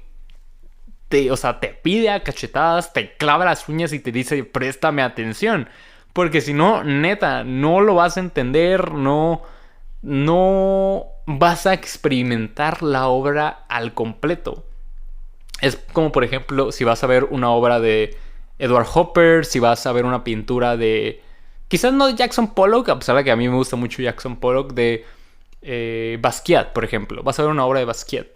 te pide a cachetadas, te clava las uñas y te dice, préstame atención. Porque si no, neta, no lo vas a entender, no vas a experimentar la obra al completo. Es como, por ejemplo, si vas a ver una obra de Edward Hopper, si vas a ver una pintura de, quizás no de Jackson Pollock, a pesar de que a mí me gusta mucho Jackson Pollock, de Basquiat, por ejemplo. Vas a ver una obra de Basquiat.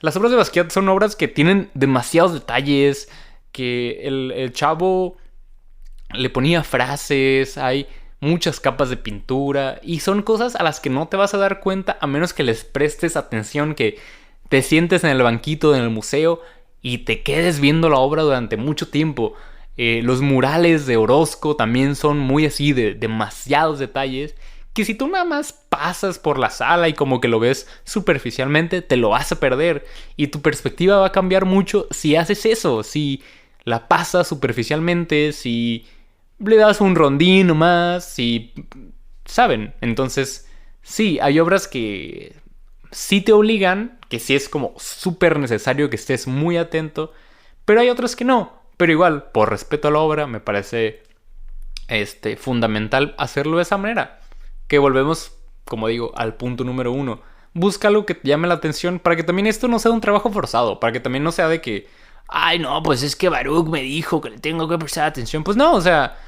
Las obras de Basquiat son obras que tienen demasiados detalles, que el chavo le ponía frases, hay muchas capas de pintura y son cosas a las que no te vas a dar cuenta a menos que les prestes atención, que te sientes en el banquito en el museo y te quedes viendo la obra durante mucho tiempo. Los murales de Orozco también son muy así, de demasiados detalles, que si tú nada más pasas por la sala y como que lo ves superficialmente, te lo vas a perder. Y tu perspectiva va a cambiar mucho si haces eso, si la pasas superficialmente, si le das un rondín nomás, si... ¿Saben? Entonces, sí, hay obras que sí te obligan, que sí es como súper necesario que estés muy atento, pero hay otras que no. Pero igual, por respeto a la obra, me parece fundamental hacerlo de esa manera. Que volvemos, como digo, al punto número 1. Busca algo que te llame la atención para que también esto no sea un trabajo forzado. Para que también no sea de que, ay, no, pues es que Baruch me dijo que le tengo que prestar atención. Pues no, o sea,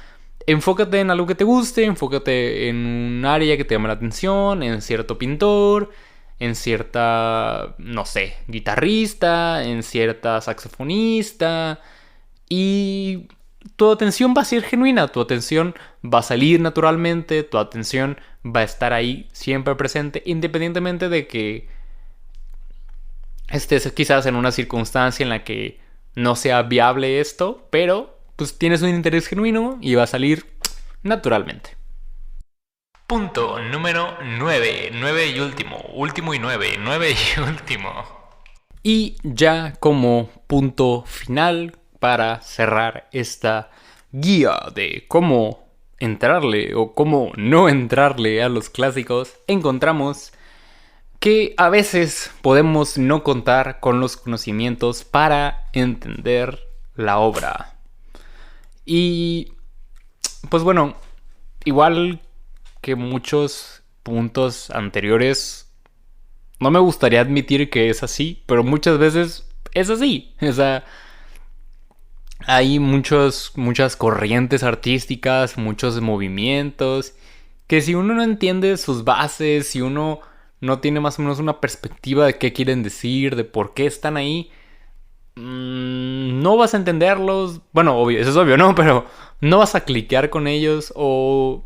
enfócate en algo que te guste, enfócate en un área que te llame la atención, en cierto pintor, en cierta, no sé, guitarrista, en cierta saxofonista. Y tu atención va a ser genuina, tu atención va a salir naturalmente, tu atención va a estar ahí siempre presente, independientemente de que estés quizás en una circunstancia en la que no sea viable esto, pero pues tienes un interés genuino y va a salir naturalmente. Punto número 9. 9 y último. Último y 9. 9 y último. Y ya como punto final para cerrar esta guía de cómo entrarle o cómo no entrarle a los clásicos, encontramos que a veces podemos no contar con los conocimientos para entender la obra. Y pues bueno, igual que muchos puntos anteriores, no me gustaría admitir que es así, pero muchas veces es así. O sea, hay muchas corrientes artísticas, muchos movimientos, que si uno no entiende sus bases, si uno no tiene más o menos una perspectiva de qué quieren decir, de por qué están ahí, no vas a entenderlos. Bueno, obvio, eso es obvio, ¿no? Pero no vas a cliquear con ellos o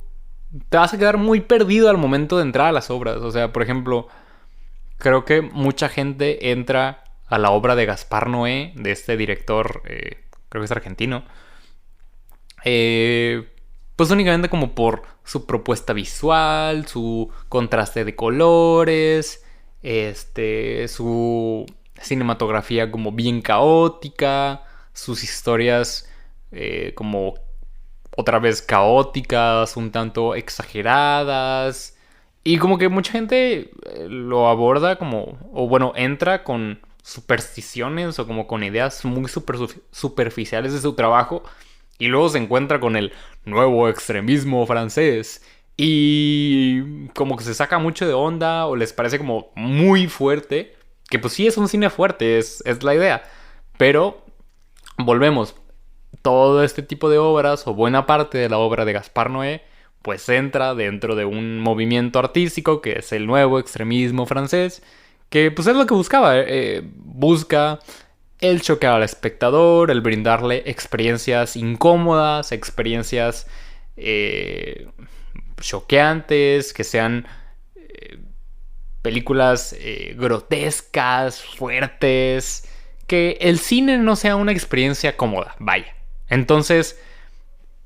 te vas a quedar muy perdido al momento de entrar a las obras. O sea, por ejemplo, creo que mucha gente entra a la obra de Gaspar Noé, de este director, creo que es argentino, pues únicamente como por su propuesta visual, su contraste de colores, su cinematografía como bien caótica, sus historias como otra vez caóticas, un tanto exageradas. Y como que mucha gente lo aborda como, o bueno, entra con supersticiones o como con ideas muy superficiales de su trabajo y luego se encuentra con el nuevo extremismo francés y como que se saca mucho de onda o les parece como muy fuerte, que pues sí es un cine fuerte, es la idea, pero volvemos, todo este tipo de obras o buena parte de la obra de Gaspar Noé pues entra dentro de un movimiento artístico que es el nuevo extremismo francés, que pues es lo que buscaba, busca el choquear al espectador, el brindarle experiencias incómodas, experiencias choqueantes, que sean películas grotescas, fuertes, que el cine no sea una experiencia cómoda, vaya. Entonces,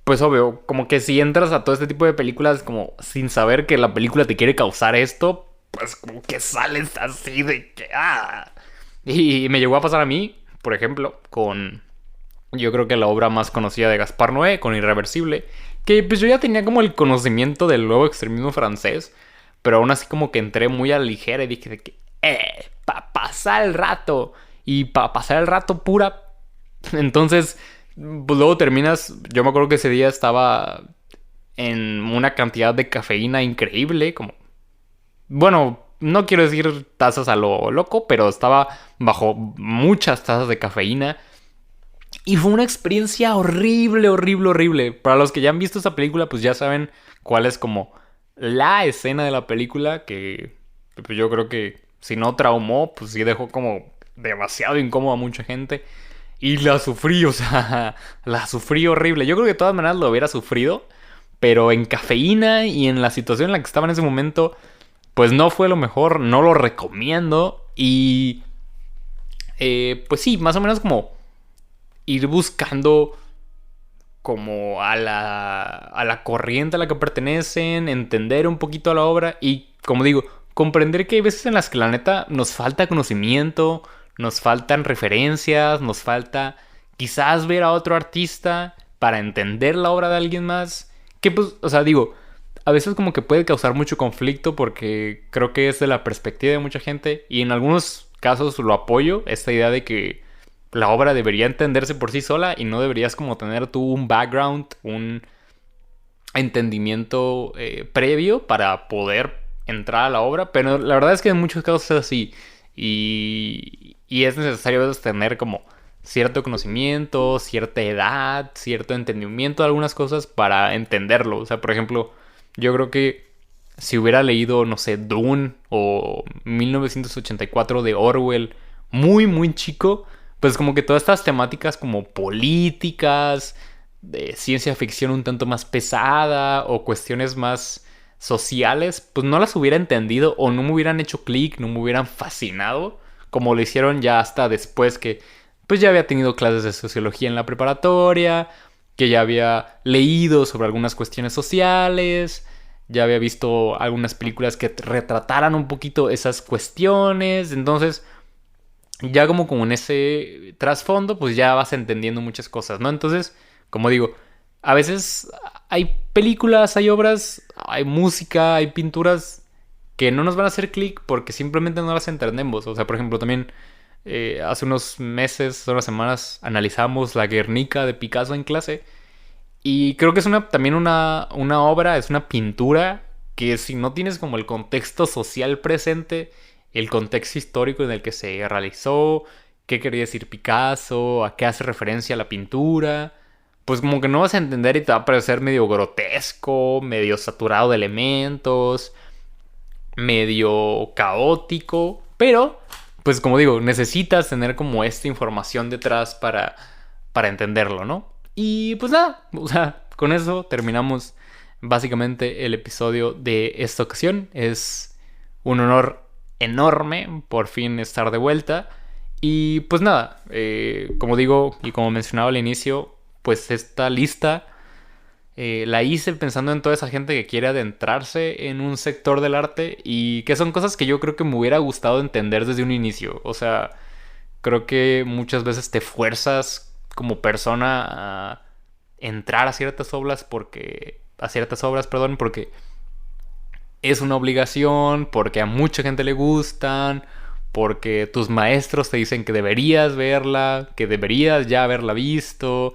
pues obvio, como que si entras a todo este tipo de películas como sin saber que la película te quiere causar esto, pues como que sales así de que... ¡ah! Y me llegó a pasar a mí, por ejemplo, con... Yo creo que la obra más conocida de Gaspar Noé, con Irreversible, que pues yo ya tenía como el conocimiento del nuevo extremismo francés, pero aún así como que entré muy a la ligera y dije de que... para pasar el rato. Y para pasar el rato pura... Entonces... Pues luego terminas, yo me acuerdo que ese día estaba en una cantidad de cafeína increíble, como... Bueno, no quiero decir tazas a lo loco, pero estaba bajo muchas tazas de cafeína. Y fue una experiencia horrible, horrible, horrible. Para los que ya han visto esa película, pues ya saben cuál es como la escena de la película que pues yo creo que si no traumó, pues sí dejó como demasiado incómodo a mucha gente. Y la sufrí, o sea, la sufrí horrible. Yo creo que de todas maneras lo hubiera sufrido, pero en cafeína y en la situación en la que estaba en ese momento, pues no fue lo mejor, no lo recomiendo. Y pues sí, más o menos como ir buscando como a la corriente a la que pertenecen, entender un poquito a la obra y, como digo, comprender que hay veces en las que la neta nos falta conocimiento, nos faltan referencias, nos falta quizás ver a otro artista para entender la obra de alguien más. Que pues, o sea, digo, a veces como que puede causar mucho conflicto porque creo que es de la perspectiva de mucha gente y en algunos casos lo apoyo, esta idea de que la obra debería entenderse por sí sola y no deberías como tener tú un background, un entendimiento previo para poder entrar a la obra, pero la verdad es que en muchos casos es así y es necesario a veces tener como cierto conocimiento, cierta edad, cierto entendimiento de algunas cosas para entenderlo. O sea, por ejemplo, yo creo que si hubiera leído, no sé, Dune o 1984 de Orwell muy, muy chico, pues como que todas estas temáticas como políticas, de ciencia ficción un tanto más pesada o cuestiones más sociales, pues no las hubiera entendido o no me hubieran hecho clic, no me hubieran fascinado, como lo hicieron ya hasta después que pues ya había tenido clases de sociología en la preparatoria, que ya había leído sobre algunas cuestiones sociales, ya había visto algunas películas que retrataran un poquito esas cuestiones, entonces ya como en ese trasfondo, pues ya vas entendiendo muchas cosas, ¿no? Entonces, como digo, a veces hay películas, hay obras, hay música, hay pinturas que no nos van a hacer clic porque simplemente no las entendemos. O sea, por ejemplo, también hace unos meses, unas semanas, analizamos la Guernica de Picasso en clase. Y creo que es también una obra, es una pintura que si no tienes como el contexto social presente, el contexto histórico en el que se realizó, qué quería decir Picasso, a qué hace referencia la pintura, pues como que no vas a entender y te va a parecer medio grotesco, medio saturado de elementos, medio caótico, pero pues como digo, necesitas tener como esta información detrás para entenderlo, ¿no? Y pues nada, o sea, con eso terminamos básicamente el episodio de esta ocasión. Es un honor enorme por fin estar de vuelta. Y pues nada, como digo y como mencionaba al inicio, pues esta lista la hice pensando en toda esa gente que quiere adentrarse en un sector del arte y que son cosas que yo creo que me hubiera gustado entender desde un inicio. O sea, creo que muchas veces te fuerzas como persona a entrar a ciertas obras, perdón, porque es una obligación, porque a mucha gente le gustan, porque tus maestros te dicen que deberías verla, que deberías ya haberla visto,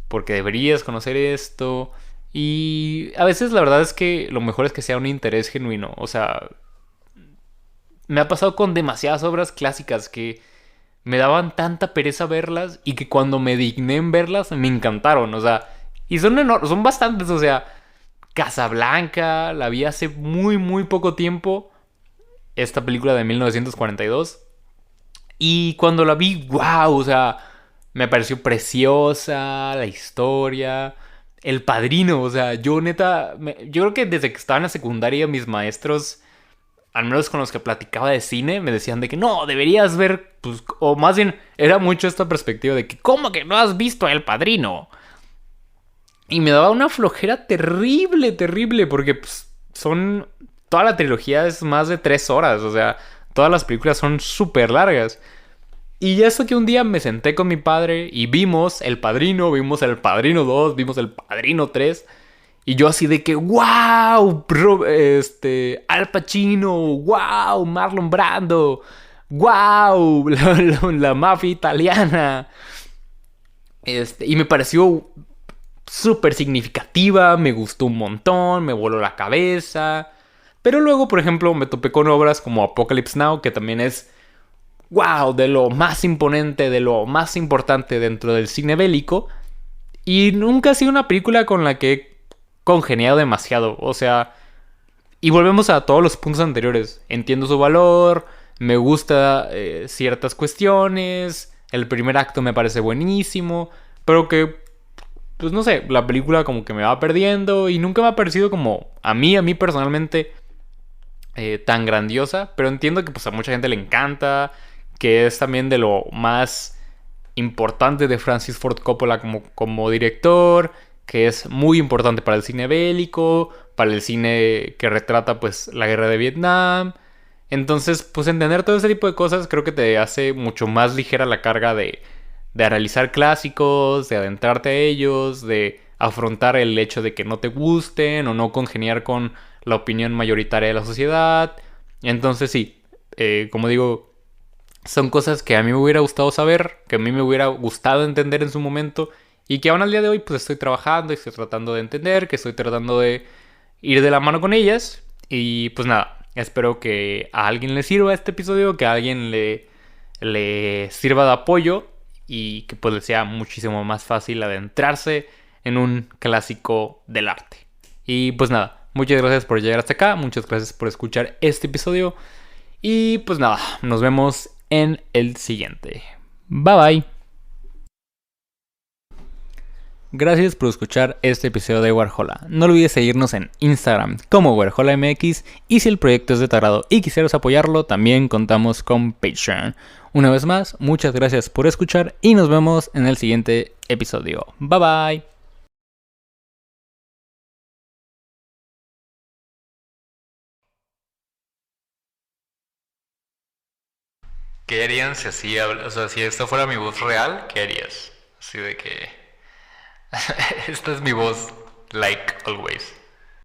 porque deberías conocer esto. Y a veces la verdad es que lo mejor es que sea un interés genuino. O sea, me ha pasado con demasiadas obras clásicas que me daban tanta pereza verlas y que cuando me digné en verlas me encantaron. O sea, y son bastantes. O sea, Casablanca, la vi hace muy, muy poco tiempo. Esta película de 1942. Y cuando la vi, wow, o sea, me pareció preciosa la historia. El Padrino, o sea, yo neta, yo creo que desde que estaba en la secundaria mis maestros, al menos con los que platicaba de cine, me decían de que no, deberías ver, pues, o más bien era mucho esta perspectiva de que, ¿cómo que no has visto El Padrino? Y me daba una flojera terrible, terrible, porque pues, toda la trilogía es más de 3 horas, o sea, todas las películas son súper largas. Y ya eso que un día me senté con mi padre y vimos El Padrino, vimos El Padrino 2, vimos El Padrino 3. Y yo así de que, wow, Al Pacino, wow, Marlon Brando, wow, la mafia italiana. Y me pareció súper significativa, me gustó un montón, me voló la cabeza. Pero luego, por ejemplo, me topé con obras como Apocalypse Now, que también es, wow, de lo más imponente, de lo más importante dentro del cine bélico. Y nunca ha sido una película con la que he congeniado demasiado. O sea, y volvemos a todos los puntos anteriores. Entiendo su valor, me gusta ciertas cuestiones, el primer acto me parece buenísimo, pero que, pues no sé, la película como que me va perdiendo y nunca me ha parecido como a mí personalmente tan grandiosa. Pero entiendo que pues a mucha gente le encanta, que es también de lo más importante de Francis Ford Coppola como director, que es muy importante para el cine bélico, para el cine que retrata pues la guerra de Vietnam. Entonces, pues entender todo ese tipo de cosas creo que te hace mucho más ligera la carga de analizar clásicos, de adentrarte a ellos, de afrontar el hecho de que no te gusten o no congeniar con la opinión mayoritaria de la sociedad. Entonces sí, como digo, son cosas que a mí me hubiera gustado saber, que a mí me hubiera gustado entender en su momento y que aún al día de hoy pues estoy trabajando y estoy tratando de entender, que estoy tratando de ir de la mano con ellas. Y pues nada, espero que a alguien le sirva este episodio, que a alguien le sirva de apoyo y que pues le sea muchísimo más fácil adentrarse en un clásico del arte. Y pues nada, muchas gracias por llegar hasta acá, muchas gracias por escuchar este episodio y pues nada, nos vemos en el siguiente. Bye bye. Gracias por escuchar este episodio de Warhola. No olvides seguirnos en Instagram como WarholaMX y si el proyecto es de tu agrado y quisieras apoyarlo, también contamos con Patreon. Una vez más, muchas gracias por escuchar y nos vemos en el siguiente episodio. Bye bye. ¿Qué harían si así o sea, si esta fuera mi voz real, ¿qué harías? Así de que esta es mi voz like always.